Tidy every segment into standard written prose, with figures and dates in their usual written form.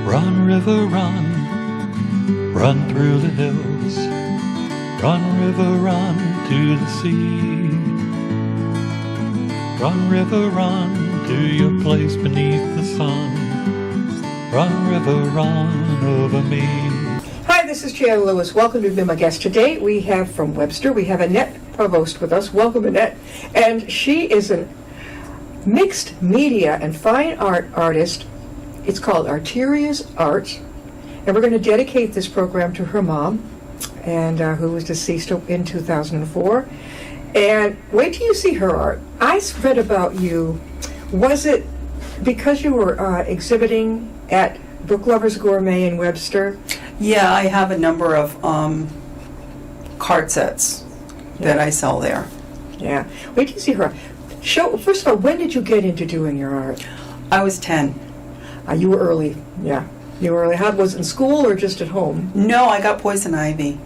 Run, river, run, run through the hills. Run, river, run to the sea. Run, river, run to your place beneath the sun. Run, river, run over me. Hi, this is Jan Lewis. Welcome to be my guest. Today we have from Webster, we have Annette Provost with us. Welcome, Annette. And she is a mixed media and fine art artist. It's called Arterias Art. And we're going to dedicate this program to her mom, and who was deceased in 2004. And wait till you see her art. I read about you. Was it because you were exhibiting at Book Lovers Gourmet in Webster? Yeah, I have a number of card sets that I sell there. Yeah. Wait till you see her art. First of all, when did you get into doing your art? I was 10. You were early. Yeah. You were early. How was it in school or just at home? No, I got poison ivy.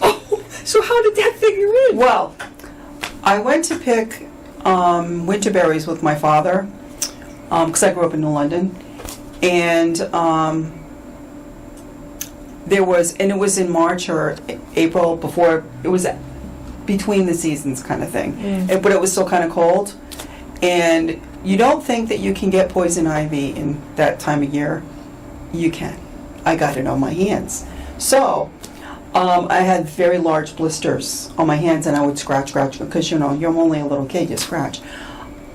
Oh, so how did that figure in? Well, I went to pick winter berries with my father because I grew up in New London, and it was in March or April, before it was between the seasons kind of thing, but it was still kind of cold, and you don't think that you can get poison ivy in that time of year. You can. I got it on my hands. So I had very large blisters on my hands, and I would scratch, because you're only a little kid, you scratch.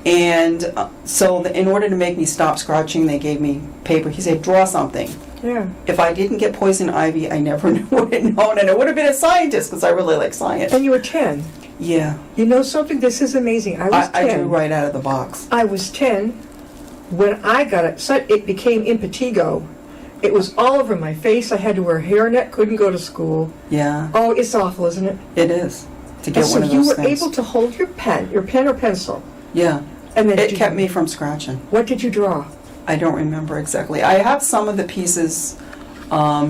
And so in order to make me stop scratching, they gave me paper. He said, draw something. Yeah. If I didn't get poison ivy, I never would have known, and I would have been a scientist because I really like science. And you were 10. Yeah. You know something? This is amazing. I was 10. I drew right out of the box. I was 10 when I got it. So it became impetigo. It was all over my face. I had to wear a hairnet. Couldn't go to school. Yeah. Oh, it's awful, isn't it? It is. To get so one of those you were things. able to hold your pen or pencil. Yeah. And then It kept me from scratching. What did you draw? I don't remember exactly. I have some of the pieces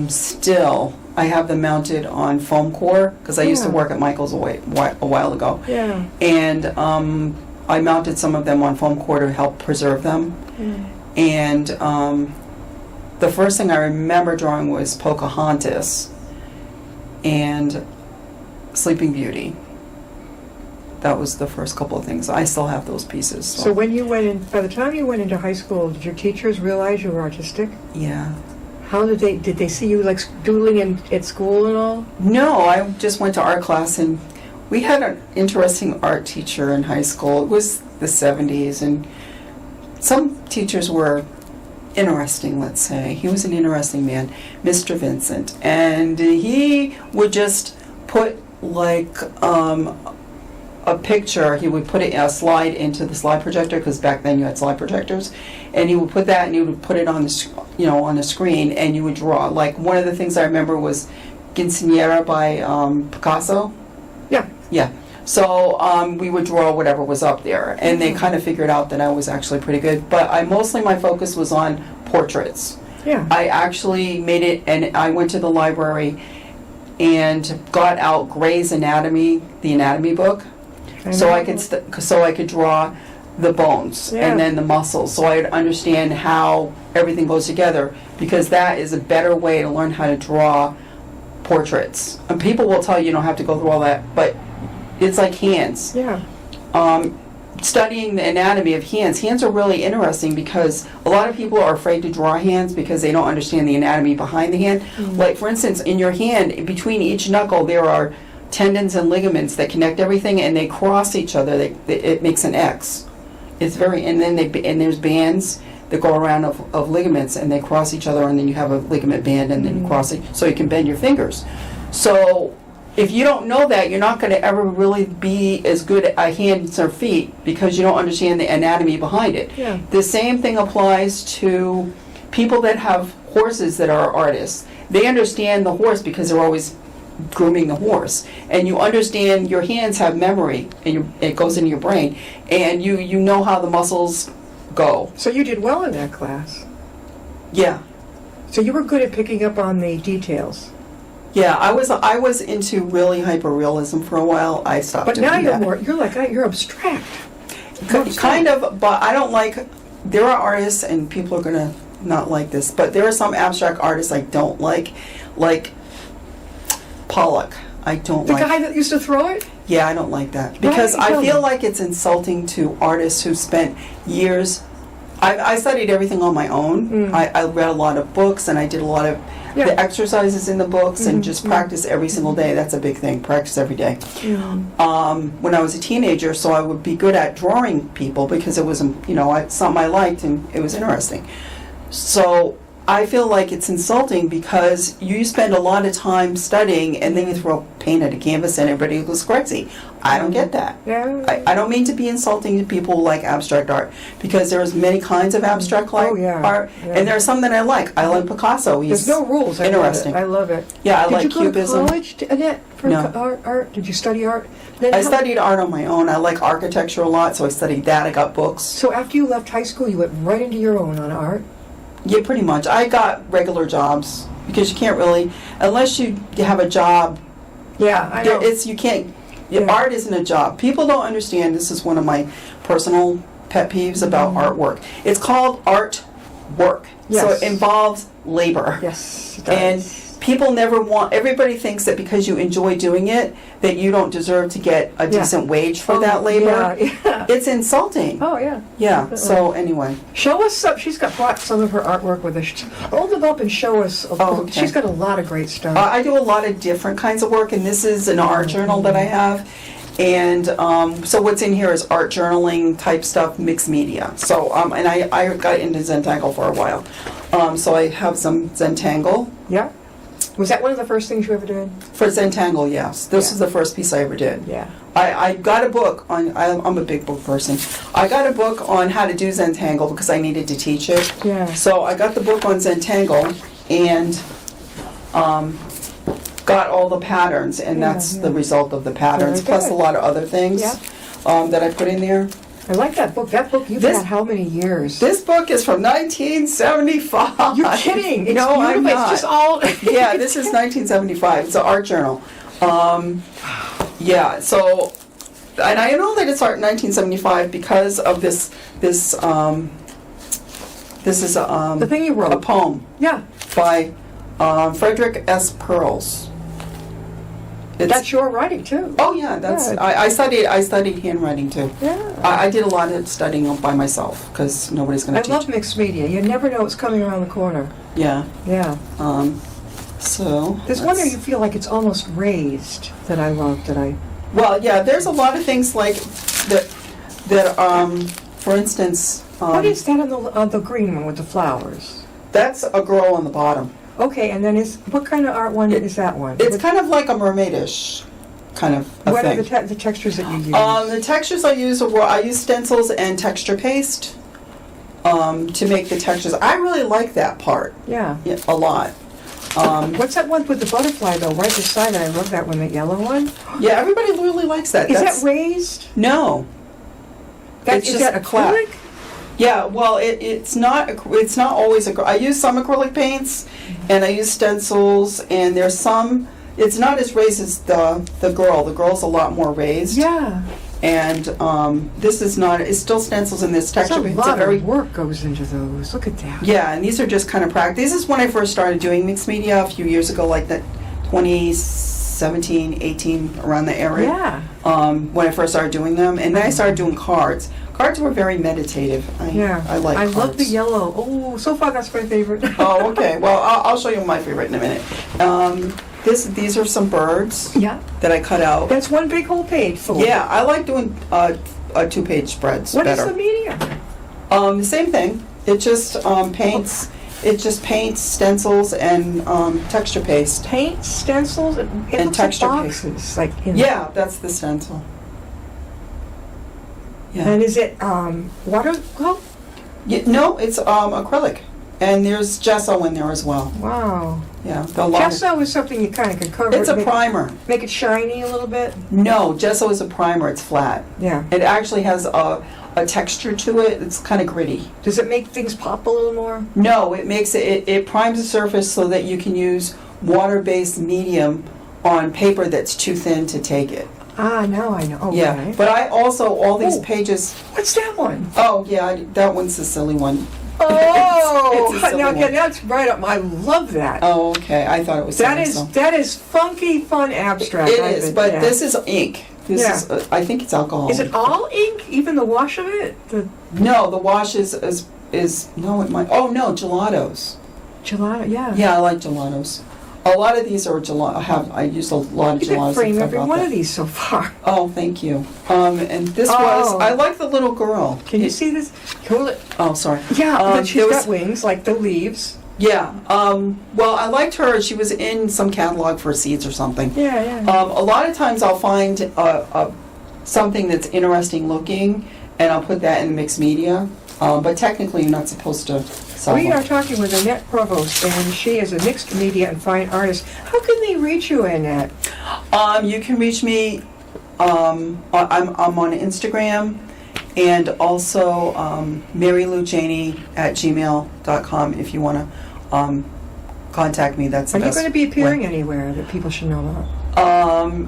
still. I have them mounted on foam core because I used to work at Michael's a while ago. Yeah. And I mounted some of them on foam core to help preserve them. And the first thing I remember drawing was Pocahontas and Sleeping Beauty. That was the first couple of things. I still have those pieces. So when you went in, by the time you went into high school, did your teachers realize you were artistic? Yeah. How did they see you like doodling at school and all? No, I just went to art class, and we had an interesting art teacher in high school. It was the 70s, and some teachers were interesting, let's say. He was an interesting man, Mr. Vincent, and he would just put like a picture. He would put a slide into the slide projector, because back then you had slide projectors, and he would put that, and he would put it on the on the screen, and you would draw. Like one of the things I remember was Quinceañera by Picasso. Yeah. Yeah. So we would draw whatever was up there, and they kind of figured out that I was actually pretty good. But my focus was on portraits. Yeah. I actually made it, and I went to the library and got out Gray's Anatomy, the anatomy book, so I could draw the bones and then the muscles, so I'd understand how everything goes together, because that is a better way to learn how to draw portraits. And people will tell you don't have to go through all that, but it's like hands. Yeah. Studying the anatomy of hands. Hands are really interesting because a lot of people are afraid to draw hands because they don't understand the anatomy behind the hand. Like, for instance, in your hand, between each knuckle, there are tendons and ligaments that connect everything, and they cross each other. It makes an X. It's and there's bands that go around of ligaments, and they cross each other, and then you have a ligament band, and then you cross it, so you can bend your fingers. So if you don't know that, you're not going to ever really be as good at hands or feet because you don't understand the anatomy behind it. Yeah. The same thing applies to people that have horses that are artists. They understand the horse because they're always grooming the horse, and you understand your hands have memory, and it goes into your brain, and you know how the muscles go. So you did well in that class. Yeah. So you were good at picking up on the details. Yeah, I was into really hyperrealism for a while. I stopped. But now doing you're abstract. Kind of, but I don't like. There are artists, and people are gonna not like this, but there are some abstract artists I don't like Pollock. I don't The like. guy that used to throw it? Yeah, I don't like that because Why? I Tell feel me. like it's insulting to artists who spent years. I studied everything on my own. I read a lot of books and I did a lot of Yeah. the exercises in the books and just practice every single day. That's a big thing. Practice every day. When I was a teenager, so I would be good at drawing people because it was, something I liked and it was interesting. So I feel like it's insulting because you spend a lot of time studying and then you throw paint at a canvas and everybody looks crazy. I don't get that. Yeah. I don't mean to be insulting to people who like abstract art because there's many kinds of abstract art, Yeah. and there are some that I like. I like Picasso. He's There's no rules. interesting. I love it. Yeah, I Did like you go Cubism. to college, Annette, for No. art? Did you study art? Then I how- studied art on my own. I like architecture a lot, so I studied that. I got books. So after you left high school, you went right into your own on art? Yeah, pretty much. I got regular jobs because you can't really, unless you have a job. Yeah, I know. You can't. Yeah. Art isn't a job. People don't understand. This is one of my personal pet peeves about artwork. It's called art work, so Yes. it involves labor. Yes, it And does. people never want. Everybody thinks that because you enjoy doing it, that you don't deserve to get a Yeah. decent wage for Oh, that labor. Yeah. It's insulting. Oh, yeah. Yeah. Definitely. So anyway. Show us some. She's brought some of her artwork with her. Hold them up and show us. Oh, okay. She's got a lot of great stuff. I do a lot of different kinds of work, and this is an art journal that I have. And so what's in here is art journaling type stuff, mixed media. So, and I got into Zentangle for a while. So I have some Zentangle. Yeah. Was that one of the first things you ever did? For Zentangle, yes. This Yeah. is the first piece I ever did. Yeah. I got a book on, I'm a big book person. I got a book on how to do Zentangle because I needed to teach it. Yeah. So I got the book on Zentangle and got all the patterns, and Yeah, that's yeah. the result of the patterns, Very plus good. a lot of other things Yeah. that I put in there. I like that book. That book you've This- had how many years? This book is from 1975. You're kidding. It's No, I'm beautiful. not. It's just all. Yeah, this is 1975. It's an art journal. Yeah, so, and I know that it's art in 1975 because of this is The thing you a wrote. poem Yeah. by Frederick S. Pearls. That's your writing too. Oh yeah, that's Yeah. I studied handwriting too. Yeah. I did a lot of studying by myself because nobody's going I to teach. love mixed media. You never know what's coming around the corner. Yeah. Yeah. So There's one there you feel like it's almost raised that I love. Well, yeah. There's a lot of things like that. For instance, What is that on the green one with the flowers? that's a girl on the bottom. Okay, and then what kind of art one is that one? It's kind of like a mermaidish kind of a What are thing. the textures that you use? The textures I use I use stencils and texture paste to make the textures. I really like that part Yeah. a lot. What's that one with the butterfly though? Right beside it, I love that one, the yellow one. Yeah, everybody really likes that. Is that raised? No. It's Is just that flat. acrylic? Yeah, well, it's not always I use some acrylic paints and I use stencils, and there's some. It's not as raised as the girl. The girl's a lot more raised. Yeah. And this is not. It's still stencils in this That's texture. a It's lot very of work goes into those. Look at that. Yeah, and these are just kind of practice. This is when I first started doing mixed media a few years ago, like that 2017, 18, around the area. Yeah. When I first started doing them, and then I started doing cards. Cards were very meditative. I like I cards. love the yellow. Oh, so far that's my favorite. Oh, okay. Well, I'll show you my favorite in a minute. These are some birds Yeah. that I cut out. That's one big whole page full. Yeah, I like doing 2-page spreads What is better. the medium? The same thing. It just paints. It just paints, stencils, and texture paste. Paint, stencils, it And looks texture like paste. boxes. Like, Yeah, that's the stencil. Yeah. And is it watercolor? No, it's acrylic, and there's gesso in there as well. Wow. Yeah, Gesso is something you kind of can cover. It's a primer. Make it shiny a little bit. No, gesso is a primer. It's flat. Yeah. It actually has a texture to it. It's kind of gritty. Does it make things pop a little more? No, it makes it primes the surface so that you can use water-based medium on paper that's too thin to take it. Ah, now I know. Okay. Yeah, but I also, all these Oh. pages, What's that one? oh yeah, that one's the silly one. Oh, It's a silly now one. that's right up. I love that. Oh, okay. I thought it was That silly, is so. that is funky, fun abstract. It I is, bet, but yeah. this is ink. This Yeah. is, I think it's alcohol. Is it all ink? Even the wash of it? The No, the wash is no, it might. Oh no, gelatos. gelato? Yeah. Yeah, I like gelatos. A lot of these are gelato. I use a lot of You can gelatos. frame I every bought one that. of these so far. Oh, thank you. And this Oh. was. I like the little girl. Can you see this? Hold it. Oh, sorry. Yeah, but she's there got was- wings like the leaves. Yeah. Well, I liked her. She was in some catalog for seeds or something. Yeah, yeah. A lot of times I'll find something that's interesting looking, and I'll put that in mixed media. But technically, you're not supposed to sell We them. are talking with Annette Provost, and she is a mixed media and fine artist. How can they reach you, Annette? You can reach me. I'm on Instagram, and also marylujanie@gmail.com if you want to contact me. That's the Are you best going to be appearing way. anywhere that people should know about?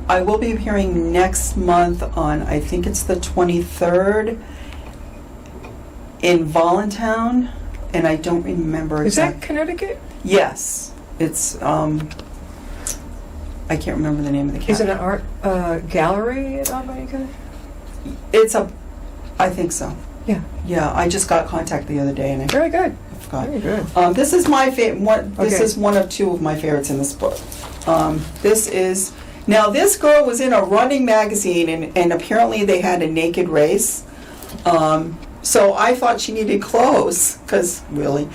I will be appearing next month on, I think it's the 23rd, in Voluntown, and I don't remember Is that exactly. Connecticut? Yes, it's. I can't remember the name of the Is it cat. an art gallery at Albany? It's a. I think so. Yeah. Yeah, I just got contact the other day and I Very good. forgot. Very good. This is my favorite. This Okay. is one of two of my favorites in this book. This is now. This girl was in a running magazine, and apparently they had a naked race. So I thought she needed clothes because really.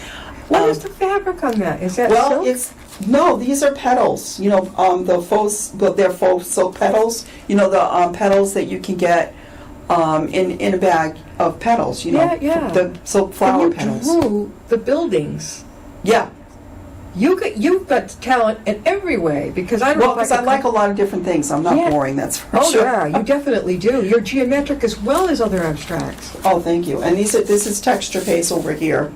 What is the fabric on that? Is that Well, silk? no. These are petals. You know, the faux. Well, they're faux silk petals. You know, the petals that you can get in a bag of petals. You know, Yeah, yeah. the silk flower And you petals. drew the buildings. Yeah. You've got talent in every way because I don't Well, know if because I could like a lot of different things. I'm not Yeah. boring, that's for Oh sure. yeah, you definitely do. You're geometric as well as other abstracts. Oh, thank you. And this is texture paste over here.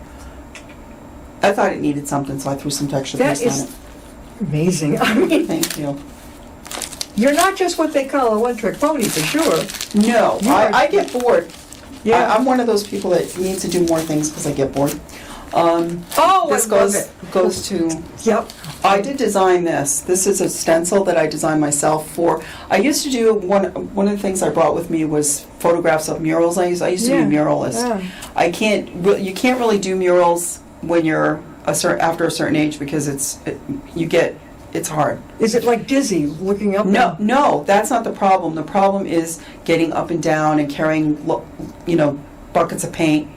I thought it needed something, so I threw some texture That paste on is it. amazing. I mean, Thank you. you're not just what they call a one-trick pony for sure. No, You are- I get bored. Yeah. I'm one of those people that needs to do more things because I get bored. Oh, This I love it. goes to. Yep. I did design this. This is a stencil that I designed myself for. I used to do one of the things I brought with me was photographs of murals. I used to be a Yeah. muralist. Yeah. You can't really do murals when you're after a certain age because it's hard. Is it like dizzy looking up? No, that's not the problem. The problem is getting up and down and carrying buckets of paint.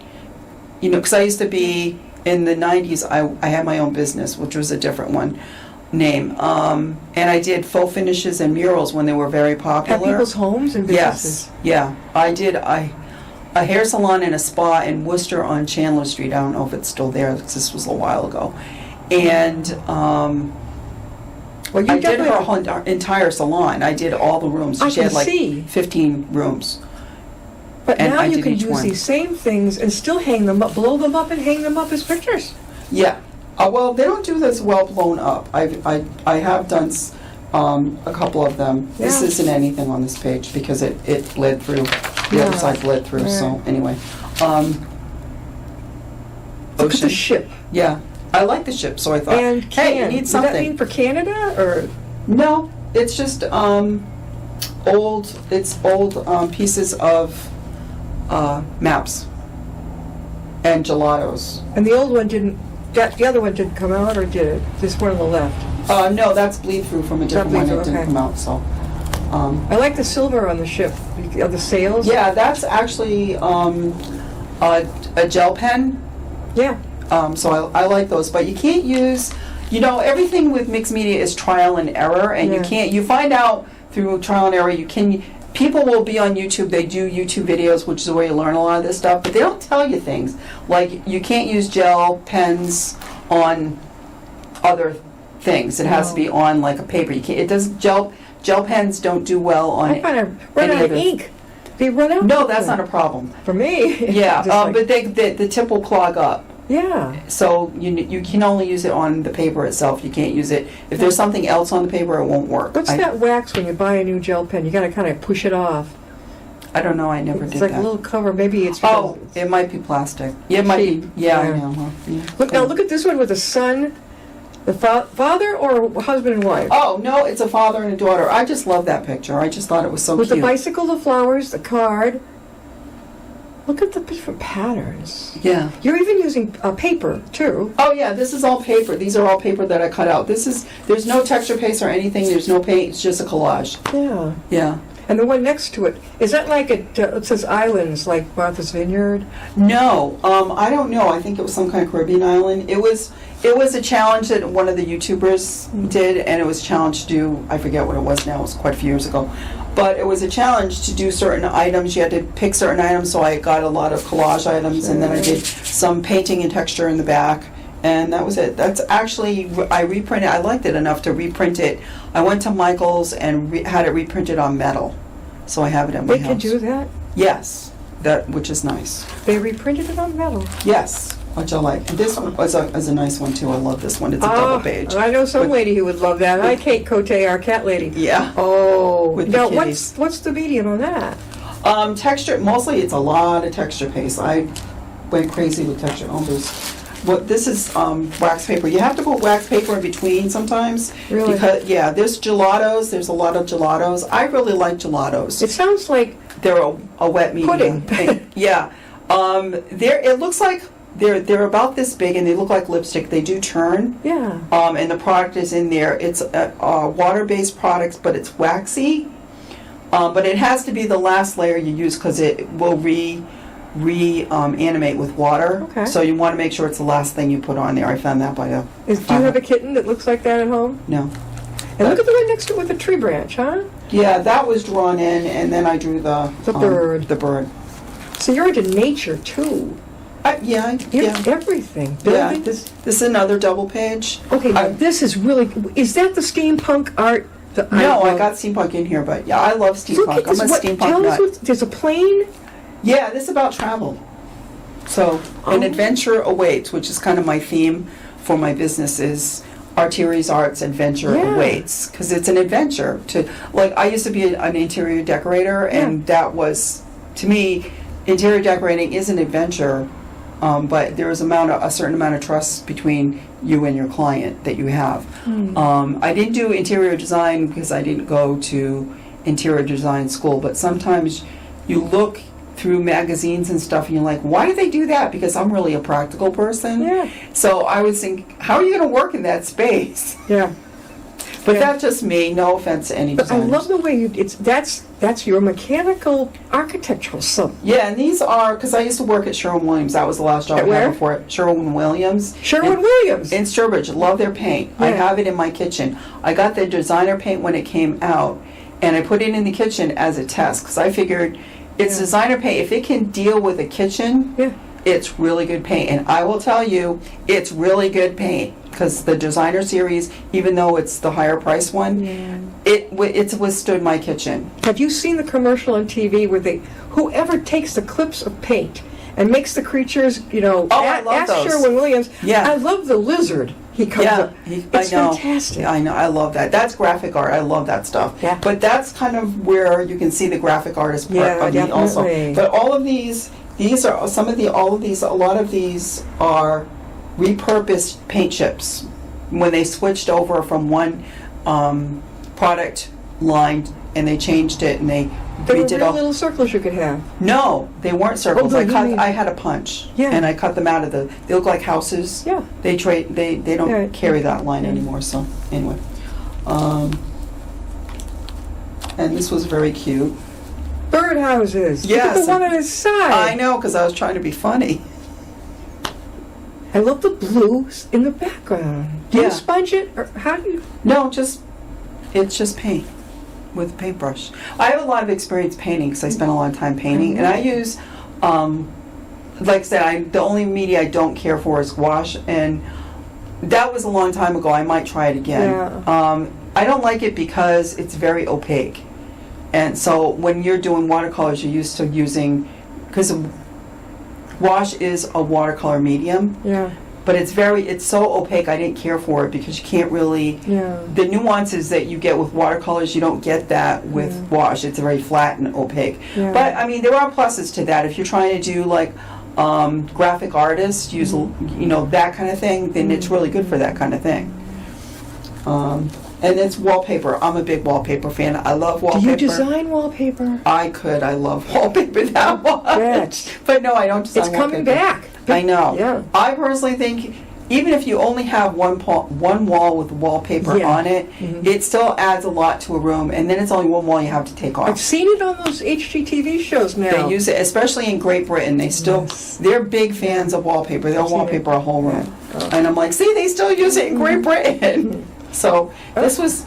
Because I used to be in the 90s. I had my own business, which was a different name, and I did faux finishes and murals when they were very At popular. people's homes and businesses? Yes, yeah. I did a hair salon and a spa in Worcester on Chandler Street. I don't know if it's still there because this was a while ago. And Well, you I did definitely. her entire salon. I did all the rooms. I She had can like see. 15 rooms. But and now I you did can each use one. these same things and still hang them up, blow them up, and hang them up as pictures. Yeah. Well, they don't do this well blown up. I have done a couple of them. This Yeah. isn't anything on this page because it bled through. The Yeah. other side bled through. Right. So anyway. Look at the Ocean. ship. Yeah. I like the ship, so I thought, And hey, you can. need Does that something. mean for Canada or? No, it's just old pieces of maps and gelatos. And the old one didn't. The other one didn't come out, or did it? This one on the left. No, that's bleed through from a different one. bleed It through, didn't okay. come out, so. I like the silver on the ship, the sails. Yeah, that's actually a gel pen. Yeah. So I like those, but you can't use. Everything with mixed media is trial and error, and Yeah. you find out through trial and error. People will be on YouTube. They do YouTube videos, which is where you learn a lot of this stuff. But they don't tell you things like you can't use gel pens on other things. It has to be on like a paper. You can't. It does gel pens don't do well on. I kind of run any out of other- ink. They run out. No, that's not a problem. for me. Yeah, Just like- but the tip will clog up. yeah. So you can only use it on the paper itself. You can't use it if there's something else on the paper. It won't work. What's that wax when you buy a new gel pen? You got to kind of push it off. I don't know. I never It's did like that. a little cover. Maybe it's Oh, it might be plastic. Yeah, it might be. Cheap. Yeah, I Yeah. know. Well, yeah. Look now. Look at this one with the son, the father or husband and wife. Oh no, it's a father and a daughter. I just love that picture. I just thought it was so With cute. the bicycle, the flowers, the card. Look at the different patterns. Yeah. You're even using paper too. Oh yeah, this is all paper. These are all paper that I cut out. There's no texture paste or anything. There's no paint. It's just a collage. Yeah. Yeah. And the one next to it, is that like it says islands, like Martha's Vineyard? No, I don't know. I think it was some kind of Caribbean island. It was a challenge that one of the YouTubers did, and it was a challenge to do. I forget what it was now. It was quite a few years ago. But it was a challenge to do certain items. You had to pick certain items, so I got a lot of collage items, and then I did some painting and texture in the back, and that was it. That's actually, I reprinted. I liked it enough to reprint it. I went to Michael's and had it reprinted on metal, so I have it in my They house. could do that? Yes, which is nice. They reprinted it on metal. Yes, which I like. This one is a nice one too. I love this one. It's a double page. I know some With- lady who would love that. Hi, Kate Cote, our cat lady. Yeah. Oh, With the now kitties. what's the medium on that? Texture, mostly it's a lot of texture paste. I went crazy with texture. This is wax paper. You have to put wax paper in between sometimes. Really? Because, yeah, there's gelatos. There's a lot of gelatos. I really like gelatos. It sounds like They're a wet medium. Pudding. Yeah. It looks like they're about this big and they look like lipstick. They do turn. yeah. And the product is in there. It's water-based products, but it's waxy. But it has to be the last layer you use because it will animate with water. Okay. So you want to make sure it's the last thing you put on there. I found that by a. Do you have a kitten that looks like that at home? No. And look at the one next to it with the tree branch, huh? Yeah, that was drawn in, and then I drew the bird. The bird. So you're into nature too. Yeah. You're Yeah. everything. Yeah. Building. This is another double page. Okay, now this is really. Is that the steampunk art? No, I got steampunk in here, but yeah, I love Look steampunk. at this. I'm a steampunk Tell us nut. what. There's a plane. Yeah, this is about travel. So, an adventure awaits, which is kind of my theme for my business is Arterias Arts Adventure Yeah. Awaits. Because it's an adventure. I used to be an interior decorator, and that was, to me, interior decorating is an adventure, but there is a certain amount of trust between you and your client that you have. I didn't do interior design because I didn't go to interior design school, but sometimes you look through magazines and stuff and you're like, why do they do that? Because I'm really a practical person. Yeah. So I would think, how are you going to work in that space? Yeah. But Yeah. that's just me. No offense to any But I designers. love the way that's your mechanical architectural stuff. Yeah, and these are, because I used to work at Sherwin-Williams. That was the last job At I where? had before it. Sherwin-Williams. Sherwin-Williams. In Sturbridge. Love their paint. I Yeah. have it in my kitchen. I got the designer paint when it came out, and I put it in the kitchen as a test, because I figured it's Yeah. designer paint. If it can deal with a kitchen, Yeah. it's really good paint. And I will tell you, it's really good paint, because the designer series, even though it's the higher price one, it's withstood my kitchen. Have you seen the commercial on TV where whoever takes the clips of paint and makes the creatures, I love ask those. Sherwin-Williams. Yeah. I love the lizard. He comes up. It's I know. fantastic. I know. I love that. That's graphic art. I love that stuff. Yeah. But that's kind of where you can see the graphic artist part Yeah, of me also. definitely. But all of these are a lot of these are repurposed paint chips. When they switched over from one product line and they changed it and they There were redid real all. little circles you could have. No, they weren't circles. Oh, no, you mean- I had a punch. Yeah. And I cut them out of they look like houses. Yeah. They don't Yeah. carry that line anymore, so anyway. And this was very cute. Birdhouses. Look Yes. at the one on his side. I know, because I was trying to be funny. I love the blues in the background. Do you Yeah. sponge it? Or how do you? No, it's just paint with a paintbrush. I have a lot of experience painting because I spend a lot of time painting, and I use, like I said, the only media I don't care for is gouache, and that was a long time ago. I might try it again. Yeah. I don't like it because it's very opaque, and so when you're doing watercolors, you're used to using, because gouache is a watercolor medium, Yeah. but it's so opaque. I didn't care for it because you can't really. Yeah. The nuances that you get with watercolors, you don't get that with wash. It's very flat and opaque. Yeah. But I mean, there are pluses to that. If you're trying to do like graphic artists, use that kind of thing, then it's really good for that kind of thing. And it's wallpaper. I'm a big wallpaper fan. I love wallpaper. Do you design wallpaper? I could. I love wallpaper that much. But no, I don't design It's wallpaper. coming back. I know. Yeah. I personally think even if you only have one wall with wallpaper Yeah. on it, it still adds a lot to a room. And then it's only one wall you have to take off. I've seen it on those HGTV shows now. They use it, especially in Great Britain. They still, they're big fans of wallpaper. They'll wallpaper a whole room. Oh. And I'm like, see, they still use it in Great Britain. So this was,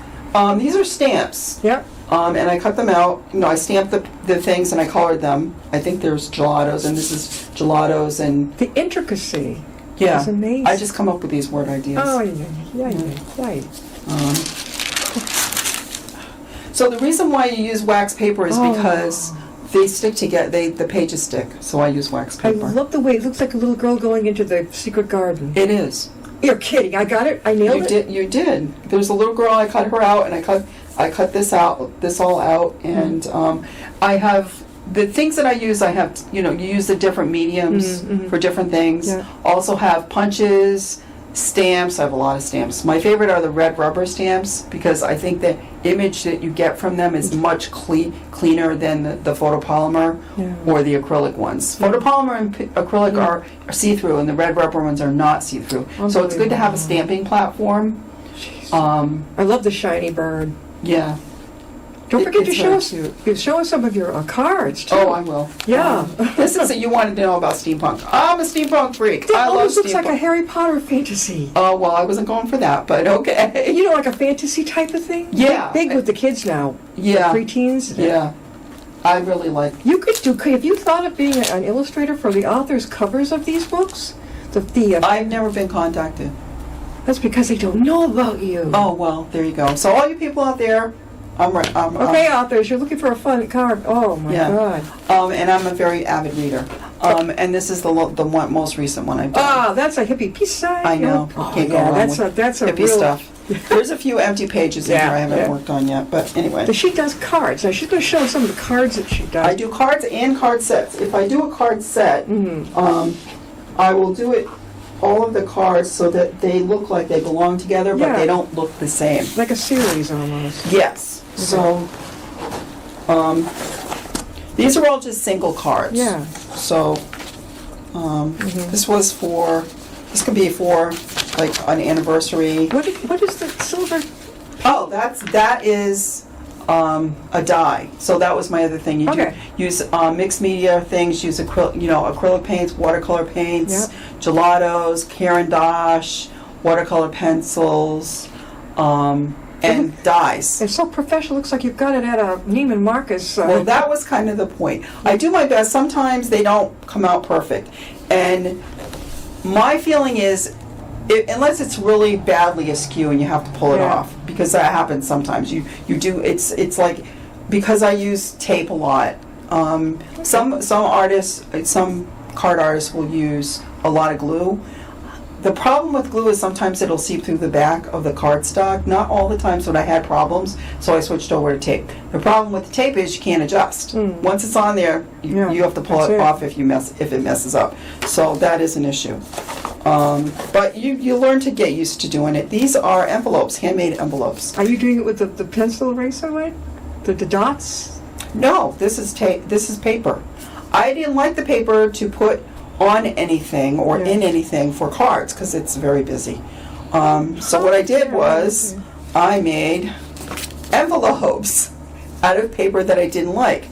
these are stamps. Yep. And I cut them out. I stamped the things and I colored them. I think there's gelatos, and this is gelatos, and The intricacy. yeah, It's amazing. I just come up with these word ideas. Oh, yeah. So the reason why you use wax paper is because they stick together. The pages stick. So I use wax I paper. love the way it looks like a little girl going into the secret garden. It is. You're kidding. I got it. I nailed it. You did. There's a little girl. I cut her out, and I cut this all out, and I have the things that I use. I have you use the different mediums for different things. Yeah. Also have punches, stamps. I have a lot of stamps. My favorite are the red rubber stamps because I think the image that you get from them is much cleaner than the photopolymer or the acrylic ones. Photopolymer and acrylic are see-through, and the red rubber ones are not see-through. So it's good to have a stamping platform. I love the shiny bird. Yeah. Don't forget to it's show very us. cute. You show us some of your cards too. Oh, I will. Yeah. This is you wanted to know about steampunk. I'm a steampunk freak. That I love almost looks steampunk. like a Harry Potter fantasy. Oh, well, I wasn't going for that, but okay. Like a fantasy type of thing. Yeah. Big with the kids now. Yeah. Preteens. Yeah. I really like. You could do. Have you thought of being an illustrator for the author's covers of these books? I've never been contacted. That's because they don't know about you. Oh, well, there you go. So all you people out there, I'm right. Okay, authors, you're looking for a fun card. Oh my God. And I'm a very avid reader. And this is the most recent one I've done. Ah, that's a hippie peace sign. I know. Oh, Can't go yeah, wrong that's with a hippie real stuff. There's a few empty pages in here I haven't worked on yet, but anyway. She does cards. Now she's going to show some of the cards that she does. I do cards and card sets. If I do a card set, I will do it all of the cards so that they look like they belong together, but they don't look the same. Like a series almost. Yes. So these are all just single cards. Yeah. So this could be for like an anniversary. What is the silver? Oh, that is a dye. So that was my other thing. You use mixed media things. Use acrylic paints, watercolor paints, gelatos, Caran d'Ache, watercolor pencils, and dyes. It's so professional. Looks like you've got it at a Neiman Marcus. Well, that was kind of the point. I do my best. Sometimes they don't come out perfect, and my feeling is, unless it's really badly askew and you have to pull it off, because that happens sometimes. You do. It's like, because I use tape a lot. Some artists, some card artists will use a lot of glue. The problem with glue is sometimes it'll seep through the back of the cardstock. Not all the times when I had problems, so I switched over to tape. The problem with the tape is you can't adjust. Once it's on there, you have to pull it off if it messes up. So that is an issue. But you learn to get used to doing it. These are envelopes, handmade envelopes. Are you doing it with the pencil eraser, right? The dots? No, this is tape. This is paper. I didn't like the paper to put on anything or in anything for cards because it's very busy. So what I did was I made envelopes out of paper that I didn't like.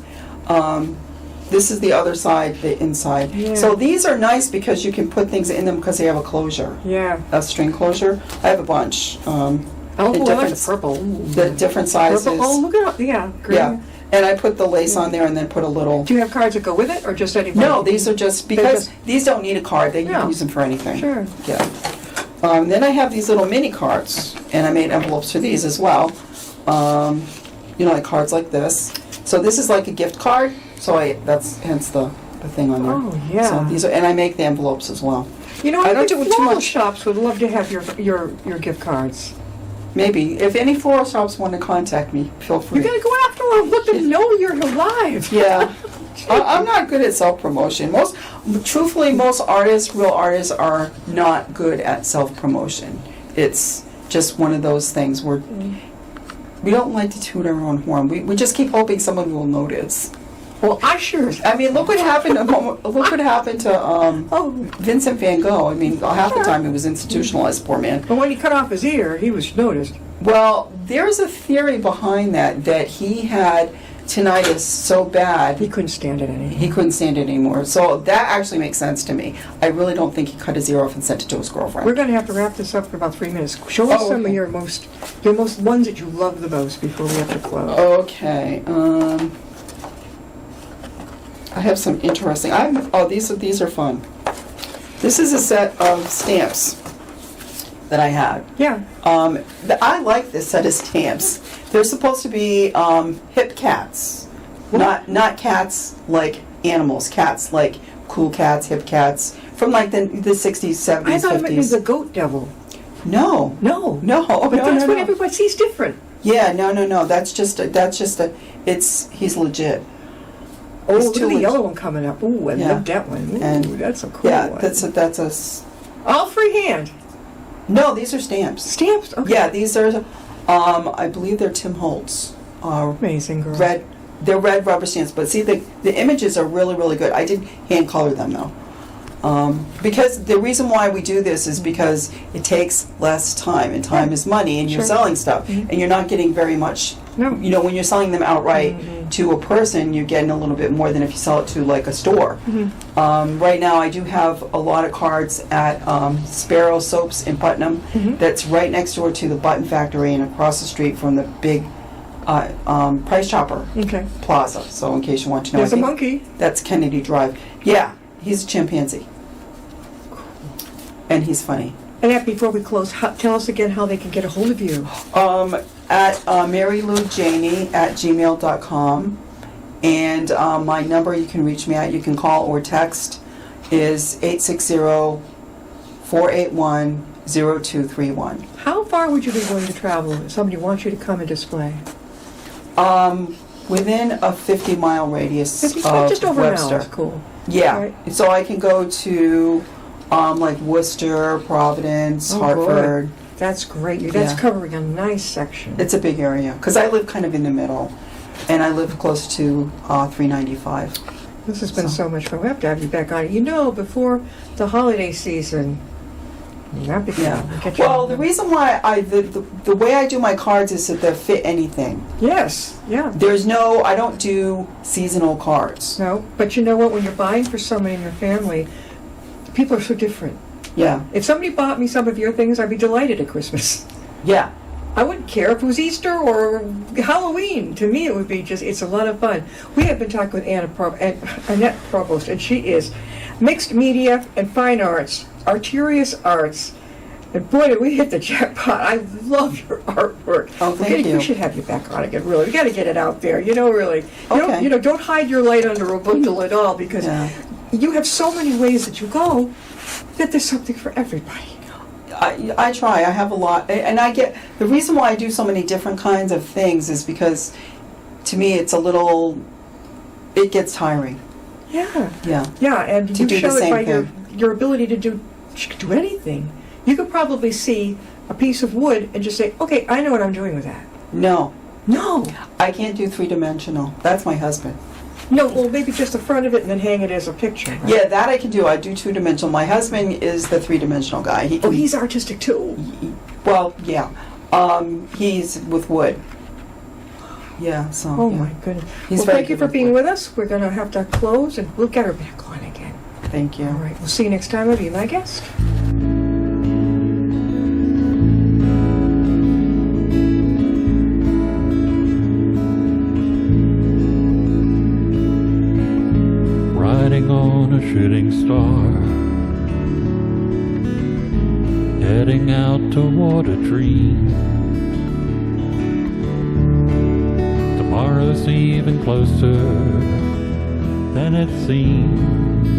This is the other side, the inside. Yeah. So these are nice because you can put things in them because they have a closure. Yeah. A string closure. I have a bunch. Oh, I like the purple. The different sizes. Purple. Oh, look at green. Yeah. And I put the lace on there and then put a little... Do you have cards that go with it, or just any? No, these are just... Because these don't need a card. You can use them for anything. Sure. Yeah. Then I have these little mini cards, and I made envelopes for these as well. Like cards like this. So this is like a gift card. So that's hence the thing on there. Oh, yeah. So these are... And I make the envelopes as well. You know, I I don't think do it too floral much. shops would love to have your gift cards. Maybe. If any floral shops want to contact me, feel free. You gotta go after them, let them know you're alive. Yeah. I'm not good at self-promotion. Truthfully, most artists, real artists, are not good at self-promotion. It's just one of those things where we don't like to toot our own horn. We just keep hoping someone will notice. Well, I sure. I mean, look what happened to Vincent van Gogh. I mean, half the time he was institutionalized, poor man. But when he cut off his ear, he was noticed. Well, there's a theory behind that he had tinnitus so bad He couldn't stand it anymore. he couldn't stand it anymore. So that actually makes sense to me. I really don't think he cut his ear off and sent it to his girlfriend. We're going to have to wrap this up for about 3 minutes. Show us some okay. of your most ones that you love the most before we have to close. Okay. I have some interesting. These are fun. This is a set of stamps that I had. Yeah. I like this set of stamps. They're supposed to be hip cats, not cats like animals. Cats like cool cats, hip cats from like the 60s, 70s, I thought it might be 50s. the goat devil. No. No. But That's what everybody sees different. Yeah, no. That's just a. He's legit. Oh, It's look too at the much. yellow one coming up. Ooh, I Yeah. love that one. Ooh, And- that's a cool Yeah, one. that's a. All freehand. No, these are stamps. Stamps? Okay. Yeah, these are. I believe they're Tim Holtz. Amazing, girl. Red. They're red rubber stamps, but see the images are really, really good. I did hand color them though. Because the reason why we do this is because it takes less time, and time is money, and you're Sure. selling stuff, and you're not getting very much. No. You know, when you're selling them outright to a person, you're getting a little bit more than if you sell it to like a store. Right now, I do have a lot of cards at Sparrow Soaps in Putnam. That's right next door to the Button Factory and across the street from the big Price Chopper Okay. Plaza. So, in case you want to know, There's I a think monkey. that's Kennedy Drive. Yeah, he's a chimpanzee, and he's funny. Annette, before we close, tell us again how they can get a hold of you. At maryloujanie@gmail.com, and my number you can reach me at, you can call or text, is 860-481-0231. How far would you be willing to travel if somebody wants you to come and display? Within a 50-mile radius of Just over an Webster. hour is cool. Yeah, Right. so I can go to like Worcester, Providence, Oh, Hartford. good. That's great. That's Yeah. covering a nice section. It's a big area because I live kind of in the middle, and I live close to 395. This has been so much fun. We have to have you back on. You know, before the holiday season, not before. Yeah. We'll get you Well, on. the reason why the way I do my cards is that they fit anything. Yes, yeah. I don't do seasonal cards. No, but you know what? When you're buying for someone in your family, people are so different. Yeah. If somebody bought me some of your things, I'd be delighted at Christmas. Yeah. I wouldn't care if it was Easter or Halloween. To me, it would be it's a lot of fun. We have been talking with Annette Provost, and she is mixed media and fine arts, Arterias Arts. And boy, did we hit the jackpot. I love your artwork. Oh, thank you. We should have you back on again, really. We got to get it out there, really. Okay. Don't hide your light under a bundle at all, because you have so many ways that you go that there's something for everybody. I try. I have a lot, and I get the reason why I do so many different kinds of things is because, to me, it gets tiring. Yeah. Yeah. Yeah, and To you do the show it same by thing. your ability to do anything. You could probably see a piece of wood and just say, okay, I know what I'm doing with that. No, No. I can't do three-dimensional. That's my husband. No, well, maybe just the front of it and then hang it as a picture. Right? Yeah, that I can do. I do two-dimensional. My husband is the three-dimensional guy. He can, He's artistic too. well, yeah. He's with wood. Yeah, so. Oh, yeah. my goodness. He's Well, very thank you good for with being wood. with us. We're going to have to close, and we'll get her back on again. Thank you. All right, we'll see you next time. I'll be my guest. Riding on a shooting star, heading out toward a dream. Tomorrow's even closer than it seems.